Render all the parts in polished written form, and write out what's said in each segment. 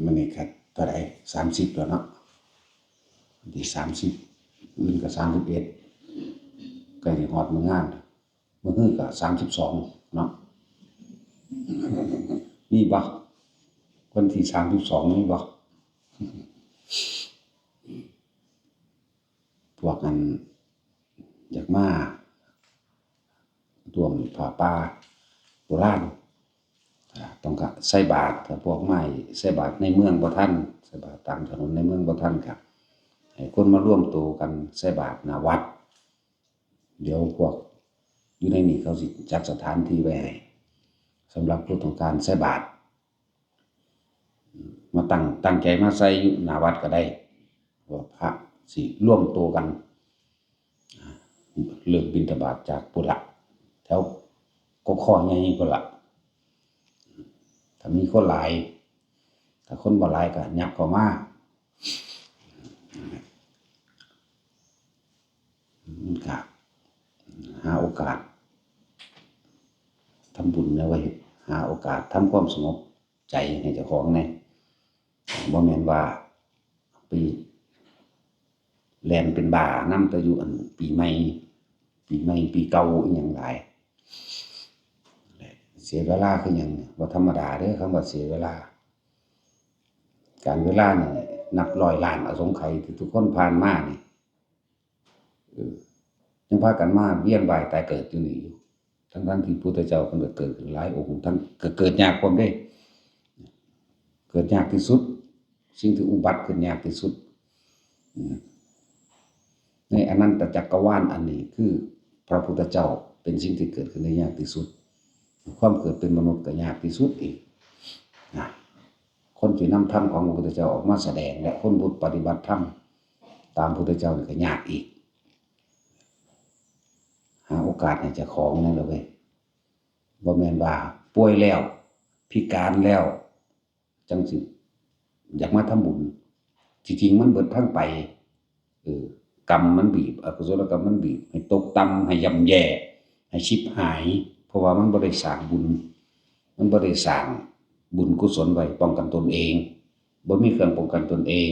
มันนี่ครับเท่าไหร่30แล้วเนาะที่30อื่นก็31ใกล้สิฮอดมื้องานมื้อฮื้อก็32เนาะมีบ่วันที่32มีบ่พวกนั้นอยากมาร่วมผ้าป่าโบราณต้องก็ใส่บาตรถ้าพวกไม้ใส่บาตรในเมืองบ่ทันใส่บาตรตามถนนในเมืองบ่ทันก็ให้คนมาร่วมตัวกันใส่บาตรหน้าวัดเดี๋ยวพวกอยู่ในนี้เขาสิจัดสถานที่ไว้ให้สำหรับผู้ต้องการใส่บาตรมาตั้งใจมาใส่อยู่หน้าวัดก็ได้ว่าพระสิร่วมตัวกันเริ่มบิณฑบาตจากปุระแถวก็ข้อใหญ่พุ่นล่ะถ้ามีคนหลายถ้าคนบ่หลายก็ยับเข้ามามันก็หาโอกาสทำบุญเอาไว้หาโอกาสทำความสงบใจให้เจ้าของแน่บ่แม่นว่าไปแล่นเป็นบ้านำแต่อยู่อันปีใหม่ปีเก่าอีหยังหลายเสียเวลาคือหยังบ่ธรรมดาเด้อคำว่าเสียเวลาการเวลานี่นับร้อยล้านอสงไขยที่ทุกคนผ่านมานี่ยังพากันมาเวียนว่ายตายเกิดอยู่นี่อยู่ทั้งที่พุทธเจ้าเพิ่นก็เกิดขึ้นหลายองค์ทั้งก็เกิดยากพร้อมเด้เกิดยากที่สุดสิ่งที่อุบัติขึ้นยากที่สุดในอนันตจักรวาลอันนี้คือพระพุทธเจ้าเป็นสิ่งที่เกิดขึ้นได้ยากที่สุดความเกิดเป็นมนุษย์ก็ยากที่สุดอีกนะคนที่นำธรรมของพระพุทธเจ้าออกมาแสดงและคนปฏิบัติธรรมตามพระพุทธเจ้านี่ก็ยากอีกหาโอกาสให้เจ้าของนั่นแหละเว้ยบ่แม่นว่าป่วยแล้วพิการแล้วจังสิอยากมาทำบุญจริงๆมันเบิดทางไปกรรมมันบีบอกุศลกรรมมันบีบให้ตกต่ำให้ย่ำแย่ให้ชิบหายเพราะว่ามันบ่ได้สร้างบุญมันบ่ได้สร้างบุญกุศลไว้ป้องกันตนเองบ่มีเครื่องป้องกันตนเอง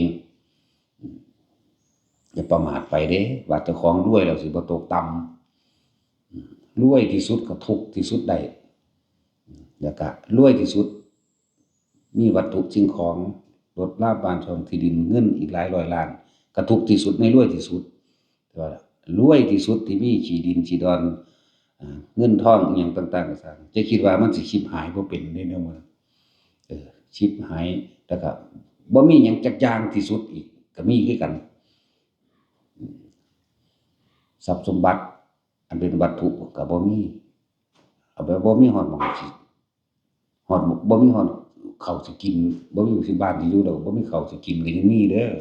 อย่าประมาทไปเด้ว่าเจ้าของรวยแล้วสิบ่ตกต่ำรวยที่สุดก็ทุกข์ที่สุดได้แล้วก็รวยที่สุดมีวัตถุสิ่งของรถลาภบ้านช่องที่ดินเงินอีกหลายร้อยล้านก็ทุกข์ที่สุดในรวยที่สุดแต่ว่ารวยที่สุดที่มีขี้ดินขี้ดอนเงินทองอีหยังต่างๆก็ซั่นจะคิดว่ามันสิชิบหายบ่เป็นได้แนวมันชิบหายแล้วก็บ่มีหยังจักอย่างที่สุดอีกก็มีคือกันทรัพย์สมบัติอันเป็นวัตถุก็บ่มีเอาไปบ่มีฮอดหม้องสิฮอดบ่มีฮอดข้าวสิกินบ่มีสิบ้านสิอยู่แล้วบ่มีข้าวสิกินก็ยังมีเด้อ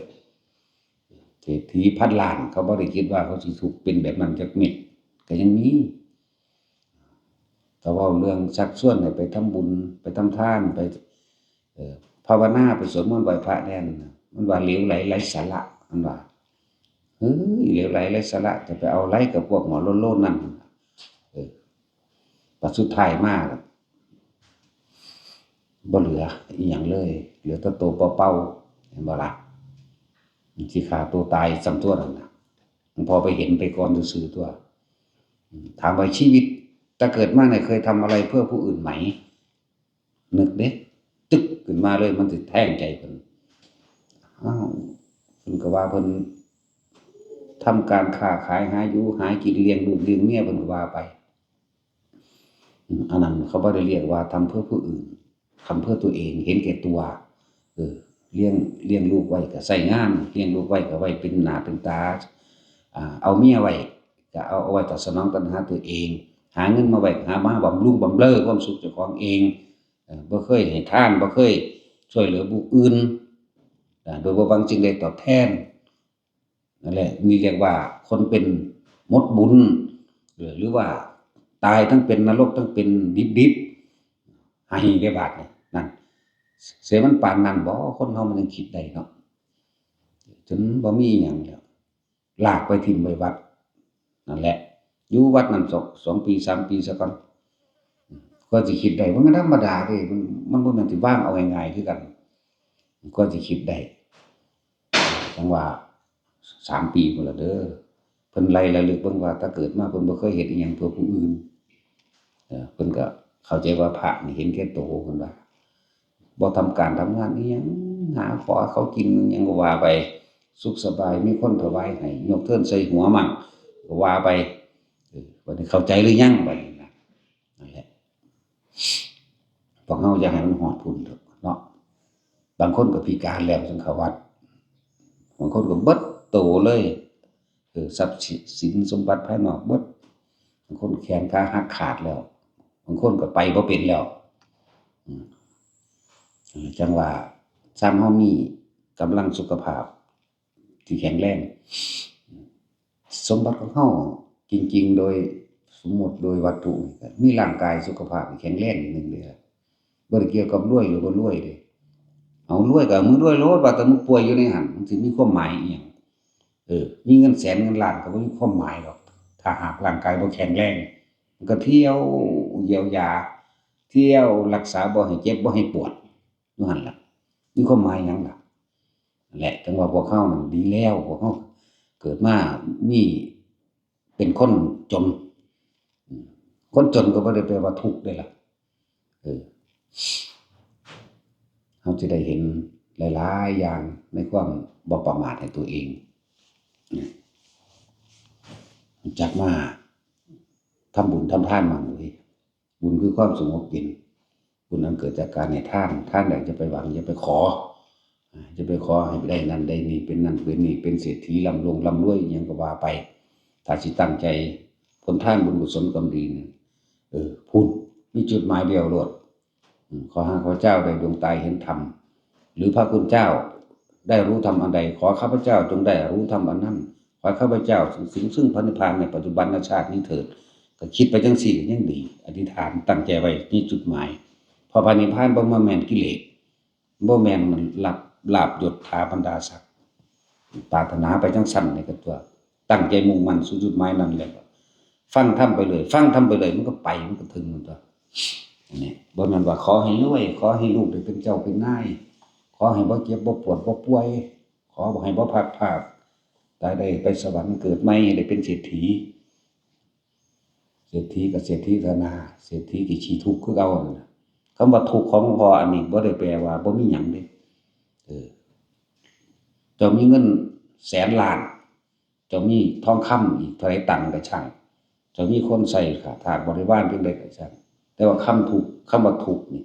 เศรษฐีพันล้านเขาบ่ได้คิดว่าเขาสิทุกข์เป็นแบบนั้นจักเม็ดก็ยังมีถ้าเว้าเรื่องชักชวนให้ไปทำบุญไปทำทานไปภาวนาไปสวดมนต์ไหว้พระแน่นมันว่าเหลวไหลไร้สาระมันว่าเฮ้ยเหลวไหลไร้สาระจะไปเอาไหลกับพวกหมอโลนๆนั่นปัจสุดท้ายมาบ่เหลืออีหยังเลยเหลือแต่ตัวเปล่าๆเห็นบ่ล่ะสิฆ่าตัวตายซ้ำตัวนั่นน่ะพอไปเห็นไปก่อนซื่อๆตัวถามว่าชีวิตถ้าเกิดมาเนี่ยเคยทำอะไรเพื่อผู้อื่นไหมนึกเด้ตึกขึ้นมาเลยมันสิแทงใจเพิ่นอ้าวเพิ่นก็ว่าเพิ่นทำการค้าขายหาอยู่หากินเลี้ยงลูกเลี้ยงเมียเพิ่นก็ว่าไปอันนั้นเขาบ่ได้เรียกว่าทำเพื่อผู้อื่นทำเพื่อตัวเองเห็นแก่ตัวเลี้ยงลูกไว้ก็ใช้งานเลี้ยงลูกไว้ก็ไว้เป็นหน้าเป็นตาเอาเมียไว้ก็เอาไว้ตอบสนองตัณหาตัวเองหาเงินมาไว้หามาบำรุงบำเรอความสุขเจ้าของเองบ่เคยให้ทานบ่เคยช่วยเหลือผู้อื่นโดยบ่หวังสิ่งใดตอบแทนนั่นแหละมีเรียกว่าคนเป็นมดบุญหรือว่าตายทั้งเป็นนรกทั้งเป็นดิบๆให้ได้บาดนี่นั่นเสียมันปานนั้นบ่คนเฮามันยังคิดได้เนาะจนบ่มีหยังแล้วลากไปทิ่มไว้วัดนั่นแหละอยู่วัดนั้น2ปี3ปีซะก่อนก็สิคิดได้มันก็ธรรมดาเด้มันบ่แม่นสิว่างเอาง่ายๆคือกัน ก็สิคิดได้จังว่า3 ปีพุ่นล่ะเด้อเพิ่นไล่ระลึกเบิ่งว่าถ้าเกิดมาเพิ่นบ่เคยเฮ็ดอิหยังเพื่อผู้อื่นเพิ่นก็เข้าใจว่าพระนี่เห็นแก่โตเพิ่นว่าบ่ทำการทำงานอิหยังหาขอเขากินหยังก็ว่าไปสุขสบายมีคนถวายให้ยกเทินใส่หัวมั่งก็ว่าไปบัดนี้เข้าใจหรือยังบัดนี้นะนั่นแหละพวกเฮาอย่าให้มันฮอดพุ่นเถอะเนาะบางคนก็พิการแล้วจังเข้าวัดบางคนก็เบิดโตเลยทรัพย์สินสมบัติภายนอกเบิดบางคนแขนขาหักขาดแล้วบางคนก็ไปบ่เป็นแล้วจังว่าซ้ำเฮามีกำลังสุขภาพที่แข็งแรงสมบัติของเฮาจริงๆโดยสมมุติโดยวัตถุมีร่างกายสุขภาพที่แข็งแรงหนึ่งเด้อบ่ได้เกี่ยวกับรวยหรือบ่รวยเด้เอารวยก็มึงรวยโลดว่าแต่มึงป่วยอยู่ในหั้นมันสิมีความหมายอิหยังมีเงินแสนเงินล้านก็บ่มีความหมายหรอกถ้าหากร่างกายบ่แข็งแรงมันก็เที่ยวเยียวยาเที่ยวรักษาบ่ให้เจ็บบ่ให้ปวดอยู่หั่นล่ะมีความหมายหยังล่ะนั่นแหละจังว่าพวกเฮานั่นดีแล้วพวกเฮาเกิดมามีเป็นคนจนคนจนก็บ่ได้แปลว่าทุกข์เดะล่ะเฮาสิได้เห็นหลายๆอย่างในความบ่ประมาทให้ตัวเองรู้จักมาทำบุญทำทานมั่งเว้ยบุญคือความสงบเย็นบุญอันเกิดจากการให้ทานใดจะไปหวังอย่าไปขอจะไปขอให้ได้นั่นได้นี่เป็นนั่นเป็นนี่เป็นเศรษฐีร่ำรวยอิหยังก็ว่าไปถ้าสิตั้งใจผลทานบุญกุศลกรรมดีนี่พุ่นมีจุดหมายเดียวโลดขอให้ข้าพเจ้าได้ดวงตาเห็นธรรมหรือพระคุณเจ้าได้รู้ธรรมอันใดขอข้าพเจ้าจงได้รู้ธรรมอันนั้นขอข้าพเจ้าซึ่งพระนิพพานในปัจจุบันชาตินี้เถิดก็คิดไปจังซี่ยังดีอธิษฐานตั้งใจไว้มีจุดหมายพอพระนิพพานบ่มาแม่นกิเลสบ่แม่นมันลาภยศถาบรรดาศักดิ์ปรารถนาไปจังซั่นนี่ก็ตัวตั้งใจมุ่งมั่นสู่จุดหมายนั้นแล้วฟังธรรมไปเลยฟังธรรมไปเลยมันก็ไปมันก็ถึงมันตัวนี่บ่แม่นว่าขอให้รวยขอให้ลูกได้เป็นเจ้าเป็นนายขอให้บ่เจ็บบ่ปวดบ่ป่วยขอบ่ให้บ่พลัดพรากตายได้ไปสวรรค์เกิดใหม่ได้เป็นเศรษฐีกับเศรษฐีธนาเศรษฐีที่ขี้ทุกข์คือเก่านั่นน่ะคำว่าทุกข์ของพ่ออันนี้บ่ได้แปลว่าบ่มีหยังเด้เจ้ามีเงินแสนล้านเจ้ามีทองคำอีกเท่าไรตังค์ก็ช่างเจ้ามีคนใส่ขาทาสบริวารเพียงใดก็ช่างแต่ว่าคำว่าทุกข์นี่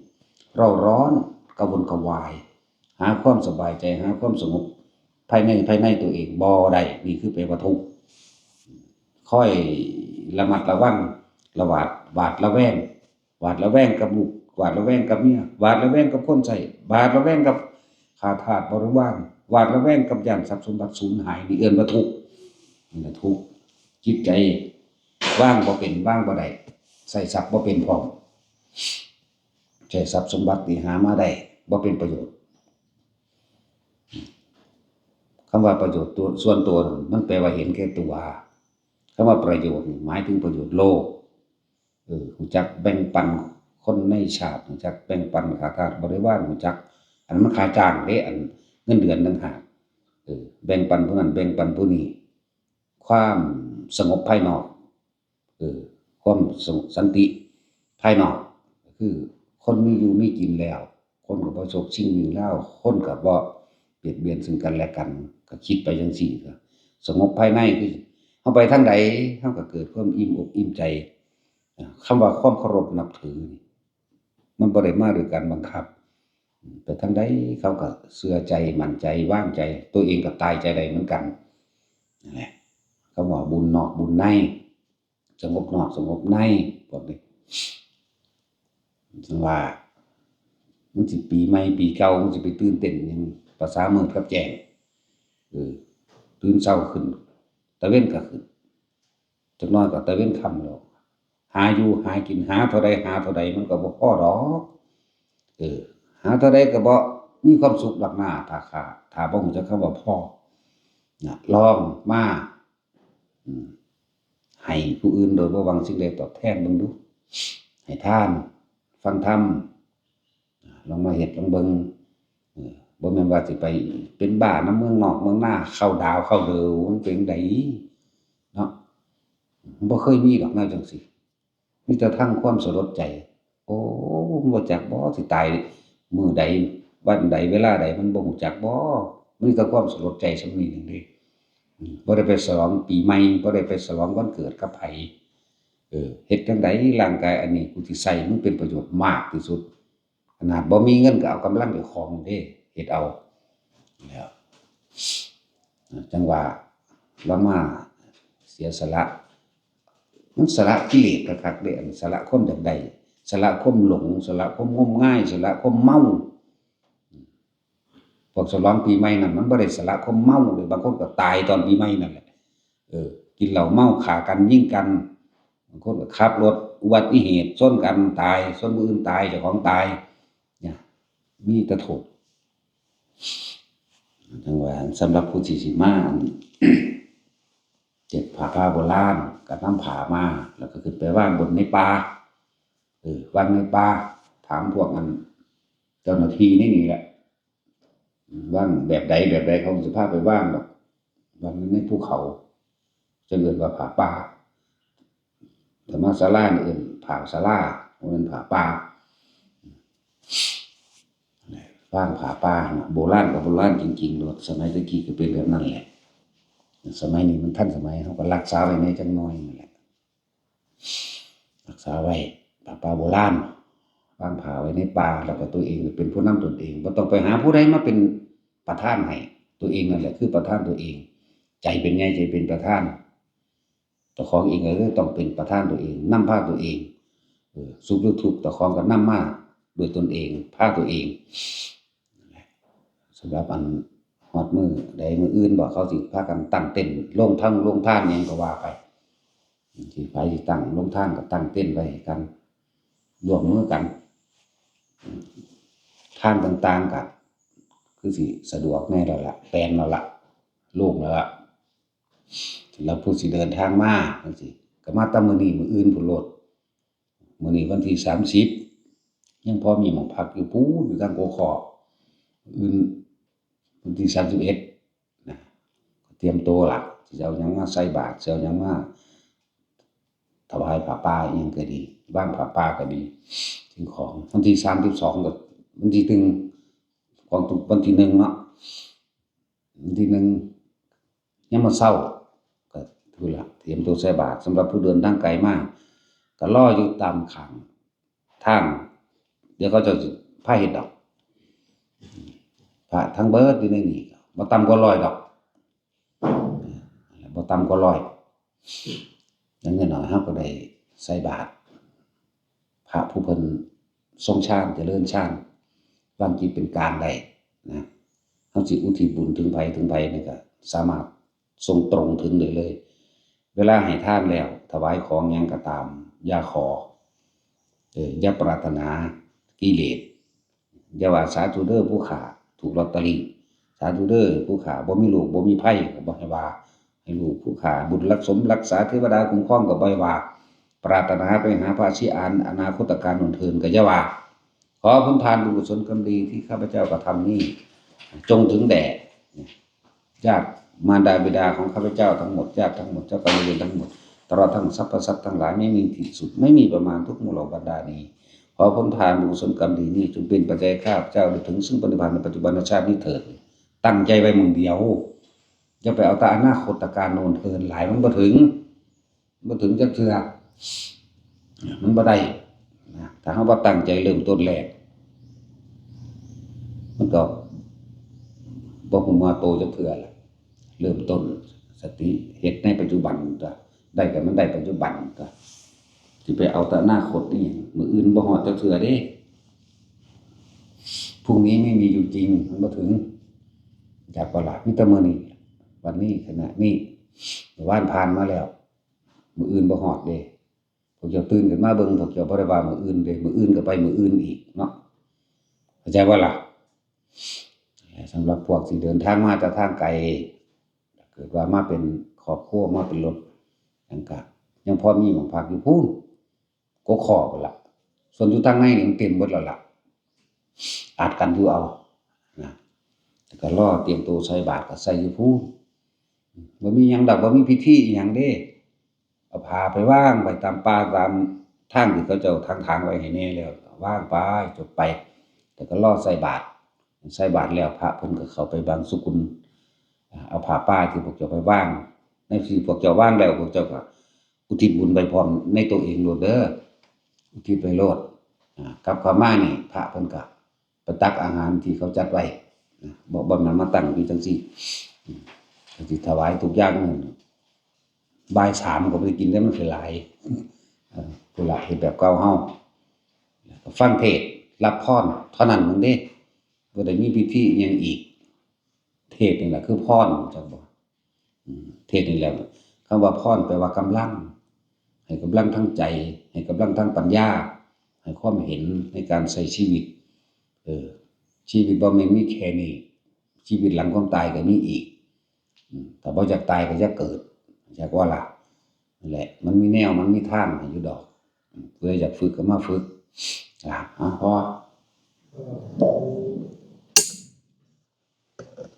เราร้อนกระวนกระวายหาความสบายใจหาความสงบภายในตัวเองบ่ได้นี่คือแปลว่าทุกข์ค่อยระมัดระวังระหวาดระแวงหวาดระแวงกับลูกหวาดระแวงกับเมียหวาดระแวงกับคนใส่หวาดระแวงกับขาทาสบริวารหวาดระแวงกับย่านทรัพย์สมบัติสูญหายนี่เอิ้นว่าทุกข์นี่แหละทุกข์จิตใจว่างบ่เป็นว่างบ่ได้ใส่ทรัพย์บ่เป็นพร้อมใช้ทรัพย์สมบัติที่หามาได้บ่เป็นประโยชน์คำว่าประโยชน์ตัวส่วนตัวมันแปลว่าเห็นแก่ตัวคำว่าประโยชน์หมายถึงประโยชน์โลกรู้จักแบ่งปันคนในชาติรู้จักแบ่งปันขาทาสบริวารรู้จักอันนั้นมันค่าจ้างเด้อันเงินเดือนต่างหากแบ่งปันผู้นั้นแบ่งปันผู้นี้ความสงบภายนอกความสันติภายนอกคือคนมีอยู่มีกินแล้วคนก็บ่ฉกชิงวิ่งราวคนก็บ่เบียดเบียนซึ่งกันและกันก็คิดไปจังซี่ก็สงบภายในคือเฮาไปทางใดเฮาก็เกิดความอิ่มอกอิ่มใจคำว่าความเคารพนับถือนี่มันบ่ได้มาด้วยการบังคับไปทางใดเขาก็เชื่อใจมั่นใจวางใจตัวเองก็ตายใจได้เหมือนกันนั่นแหละคำว่าบุญนอกบุญในสงบนอกสงบในพวกนี้จังว่ามันสิปีใหม่ปีเก่ามันสิไปตื่นเต้นหยังภาษามืดกับแจ้งตื่นเช้าขึ้นตะเว้นก็ขึ้นจักหน่อยก็ตะเว้นค่ำแล้วหาอยู่หากินหาเท่าใดมันก็บ่พอดอกหาเท่าใดก็บ่มีความสุขดอกหน้าถ้าบ่รู้จักคำว่าพอนะลองมาให้ผู้อื่นโดยบ่หวังสิ่งใดตอบแทนเบิ่งดูให้ทานฟังธรรมลองมาเฮ็ดลองเบิ่ง บ่แม่นว่าสิไปเป็นบ้านำเมืองนอกเมืองนาเข้าดาวเข้าเดอมันเป็นจั่งใดเนาะบ่เคยมีดอกแนวจั่งซี้มีแต่ทั้งความสลดใจโอ้บ่จักบ่สิตายมื้อใดวันใดเวลาใดมันบ่รู้จักบ่มีแต่ความสลดใจส่ำนี้หนึ่งเดะบ่ได้ไปฉลองปีใหม่บ่ได้ไปฉลองวันเกิดกับไผเฮ็ดจั่งใดร่างกายอันนี้กูสิใช้มันเป็นประโยชน์มากที่สุดขนาดบ่มีเงินก็เอากำลังเจ้าของเด้เฮ็ดเอาแล้วจังว่าเรามาเสียสละมันสละกิเลสคักๆเด้อันสละความอยากได้สละความหลงสละความงมงายสละความเมาพวกฉลองปีใหม่นั่นมันบ่ได้สละความเมาเดะบางคนก็ตายตอนปีใหม่นั่นแหละกินเหล้าเมาฆ่ากันยิงกันบางคนก็ขับรถอุบัติเหตุชนกันตายชนผู้อื่นตายเจ้าของตายเนี่ยมีแต่โทษจังว่าสำหรับผู้ที่สิมาเก็บผ้าป่าโบราณก็นำผ้ามาแล้วก็ขึ้นไปวางบนในป่าวางในป่าถามพวกอันเจ้าหน้าที่ในนี่แหละวางแบบใดเขาสิพาไปวางดอกวางในภูเขาจะเอิ้นว่าผ้าป่าแต่มาศาลานี่เอิ้นผ้าศาลาบ่แม่นผ้าป่าวางผ้าป่าน่ะโบราณก็โบราณจริงๆโลดสมัยแตะกี้ก็เป็นแบบนั้นแหละสมัยนี้มันทันสมัยเขาก็รักษาไว้แหน่จักหน่อยนั่นแหละรักษาไว้ผ้าป่าโบราณวางผ้าไว้ในป่าแล้วก็ตัวเองก็เป็นผู้นำตนเองบ่ต้องไปหาผู้ใดมาเป็นประธานให้ตัวเองนั่นแหละคือประธานตัวเองใจเป็นใหญ่ใจเป็นประธานเจ้าของเองก็เลยต้องเป็นประธานตัวเองนำพาตัวเองสุขหรือทุกข์เจ้าของก็นำมาด้วยตนเองพาตัวเองสำหรับอันฮอดมื้อใดมื้ออื่นบ่เขาสิพากันตั้งเต็นท์โรงทานหยังก็ว่าไปสิไผสิตั้งโรงทานก็ตั้งเต็นท์ไว้กันร่วมมือกันทานต่างๆก็คือสิสะดวกแน่แล้วล่ะแปลนแล้วล่ะโล่งแล้วล่ะสำหรับผู้สิเดินทางมาจังซี่ก็มาแต่มื้อนี้มื้ออื่นพุ่นโลดมื้อนี้วันที่30ยังพอมีหม้องพักอยู่พู้นอยู่ทางกขอื่นวันที่31นะก็เตรียมตัวล่ะสิเอาหยังมาใส่บาตรสิเอาหยังมาถวายผ้าป่าอิหยังก็ดีวางผ้าป่าก็ดีสิ่งของวันที่32ก็วันที่1ของทุกวันที่1เนาะวันที่1ยามมื้อเช้าก็พู้นล่ะเตรียมตัวใส่บาตรสำหรับผู้เดินทางไกลมาก็รออยู่ตามข้างทางเดี๋ยวเขาเจ้าสิพาเฮ็ดดอกพระทั้งเบิดอยู่ในนี้บ่ต่ำกว่า100ดอกบ่ต่ำกว่า100อย่างน้อยๆเราก็ได้ใส่บาตรพระผู้เพิ่นทรงฌานเจริญฌานวางจิตเป็นกลางได้นะเราสิอุทิศบุญถึงไผนี่ก็สามารถส่งตรงถึงได้เลยเวลาให้ทานแล้วถวายของหยังก็ตามอย่าขออย่าปรารถนากิเลสอย่าว่าสาธุเด้อผู้ค้าถูกลอตเตอรี่สาธุเด้อผู้ค้าบ่มีโรคบ่มีภัยก็บ่ให้ว่าให้ลูกผู้ค้าบุญรักษาเทวดาคุ้มครองก็บ่ให้ว่าปรารถนาไปหาพระศรีอานอนาคตการโน่นเทินก็อย่าว่าขอผลทานบุญกุศลกรรมดีที่ข้าพเจ้ากระทำนี้จงถึงแด่ญาติมารดาบิดาของข้าพเจ้าทั้งหมดญาติทั้งหมดเจ้ากรรมนายเวรทั้งหมดตลอดทั้งสรรพสัตว์ทั้งหลายไม่มีที่สุดไม่มีประมาณทุกหมู่เหล่าบรรดานี้ขอผลทานบุญกุศลกรรมดีนี้จงเป็นปัจจัยข้าพเจ้าได้ถึงซึ่งปฏิบัติในปัจจุบันชาตินี้เถิดตั้งใจไว้มื้อเดียวอย่าไปเอาแต่อนาคตการโน่นเทินหลายมันบ่ถึงจักเทื่อมันบ่ได้นะถ้าเฮาบ่ตั้งใจเริ่มต้นแรกมันก็บ่ฮู้ว่าโตจักเทื่อล่ะเริ่มต้นสติเฮ็ดในปัจจุบันก็ได้ก็มันได้ปัจจุบันก็สิไปเอาแต่อนาคตนี่มื้ออื่นบ่ฮอดจักเทื่อเด้พรุ่งนี้ไม่มีอยู่จริงมันบ่ถึงอยากบ่ล่ะมีแต่มื้อนี้วันนี้ขณะนี้เมื่อวานผ่านมาแล้วมื้ออื่นบ่ฮอดเด้พวกเจ้าตื่นขึ้นมาเบิ่งพวกเจ้าบ่ได้ว่ามื้ออื่นเด้มื้ออื่นก็ไปมื้ออื่นอีกเนาะเข้าใจบ่ล่ะสำหรับพวกที่เดินทางมาจากทางไกลเกิดว่ามาเป็นครอบครัวมาเป็นรถจังก็ยังพอมีหม้องพักอยู่พู้นกขอพุ่นล่ะส่วนอยู่ทางในนี่มันเต็มเบิดแล้วล่ะอาจกันอยู่เอานะ แล้วก็รอเตรียมตัวใส่บาตรก็ใส่อยู่พู้นบ่มีหยังดอกบ่มีพิธีอิหยังเด้เอาผ้าไปวางไว้ตามป่าตามทางที่เขาเจ้าทางไว้ให้แน่แล้วก็วางไปจบไปแล้วก็รอใส่บาตรใส่บาตรแล้วพระเพิ่นก็เข้าไปบังสุกุลเอาผ้าป่าที่พวกเจ้าไปวางในที่พวกเจ้าวางแล้วพวกเจ้าก็อุทิศบุญไปพร้อมในตัวเองโลดเด้ออุทิศไปโลดกลับเข้ามานี่พระเพิ่นก็ไปตักอาหารที่เขาจัดไว้บ่แม่นมาตั้งอยู่จังซี่ก็สิถวายทุกอย่างนั่นบ่าย3ก็บ่ได้กินแล้วมันสิหลายพุ่นล่ะเฮ็ดแบบเก่าเฮาแล้วก็ฟังเทศน์รับพรเท่านั้นนึงเด้บ่ได้มีพิธีอิหยังอีกเทศน์นี่ล่ะคือพรจักบ่เทศน์นี่แหละคำว่าพรแปลว่ากำลังให้กำลังทางใจให้กำลังทางปัญญาให้ความเห็นในการใช้ชีวิตชีวิตบ่แม่นมีแค่นี้ชีวิตหลังความตายก็มีอีกถ้าบ่อยากตายก็อย่าเกิดจักว่าล่ะนั่นแหละมันมีแนวมันมีทางให้อยู่ดอกผู้ใดอยากฝึกก็มาฝึกพร